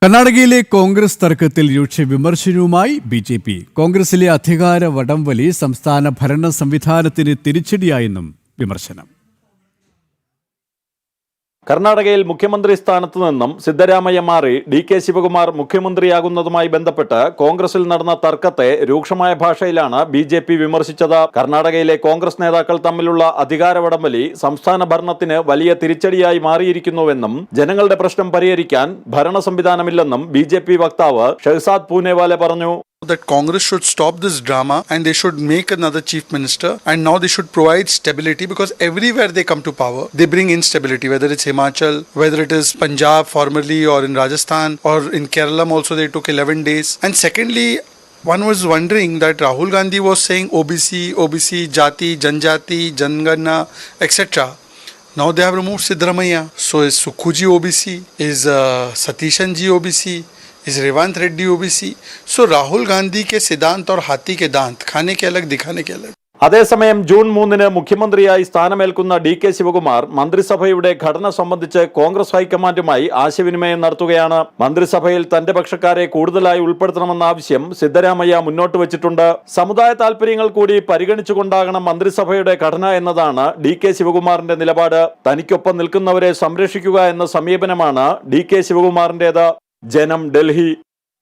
കർണാടകയിലെ കോൺഗ്രസ് തർക്കത്തിൽ രൂക്ഷ വിമർശനവുമായി ബി.ജെ.പി. കോൺഗ്രസിലെ അധികാര വടംവലി സംസ്ഥാന ഭരണ സംവിധാനത്തിന് തിരിച്ചടിയായെന്നും വിമർശനം. കർണാടകയിൽ മുഖ്യമന്ത്രി സ്ഥാനത്ത് നിന്നും സിദ്ധരാമയ്യ മാറി ഡി.കെ. ശിവകുമാർ മുഖ്യമന്ത്രിയാകുന്നതുമായി ബന്ധപ്പെട്ട് കോൺഗ്രസിൽ നടന്ന തർക്കത്തെ രൂക്ഷമായ ഭാഷയിലാണ് ബി.ജെ.പി. വിമർശിച്ചത്. കർണാടകയിലെ കോൺഗ്രസ് നേതാക്കൾ തമ്മിലുള്ള അധികാര വടംവലി സംസ്ഥാന ഭരണത്തിന് വലിയ തിരിച്ചടിയായി മാറിയിരിക്കുന്നുവെന്നും ജനങ്ങളുടെ പ്രശ്നം പരിഹരിക്കാൻ ഭരണ സംവിധാനമില്ലെന്നും ബി.ജെ.പി. വക്താവ് ഷഹ്സാദ് പൂനെവാല പറഞ്ഞു. That Congress should stop this drama and they should make another chief minister, and now they should provide stability, because everywhere they come to power they bring instability, whether it's Himachal, whether it is Punjab formerly, or in Rajasthan, or in Kerala also they took 11 days. And secondly, one was wondering that Rahul Gandhi was saying OBC, Jati, Janjati, Janganna, etc. Now they have removed Siddaramaiah. So is Sukhuji OBC, is Satishan ji OBC, is Revanth Reddy OBC. So Rahul Gandhi के सिद्धांत और हाथी के दांत खाने के अलग दिखाने के अलग. അതേസമയം ജൂൺ 3 മുഖ്യമന്ത്രിയായി സ്ഥാനമേൽക്കുന്ന ഡി.കെ. ശിവകുമാർ മന്ത്രിസഭയുടെ ഘടന സംബന്ധിച്ച് കോൺഗ്രസ് ഹൈക്കമാൻഡുമായി ആശയവിനിമയം നടത്തുകയാണ്. മന്ത്രിസഭയിൽ തന്റെ പക്ഷക്കാരെ കൂടുതലായി ഉൾപ്പെടുത്തണമെന്ന ആവശ്യം സിദ്ധരാമയ്യ മുന്നോട്ട് വച്ചിട്ടുണ്ട്. സമുദായ താൽപര്യങ്ങൾ കൂടി പരിഗണിച്ചുകൊണ്ടാകണം മന്ത്രിസഭയുടെ ഘടന എന്നതാണ് ഡി.കെ. ശിവകുമാറിന്റെ നിലപാട്. തനിക്കൊപ്പം നിൽക്കുന്നവരെ സംരക്ഷിക്കുക എന്ന സമീപനമാണ് ഡി.കെ. ശിവകുമാറിന്റേത്. ജനം, ഡൽഹി.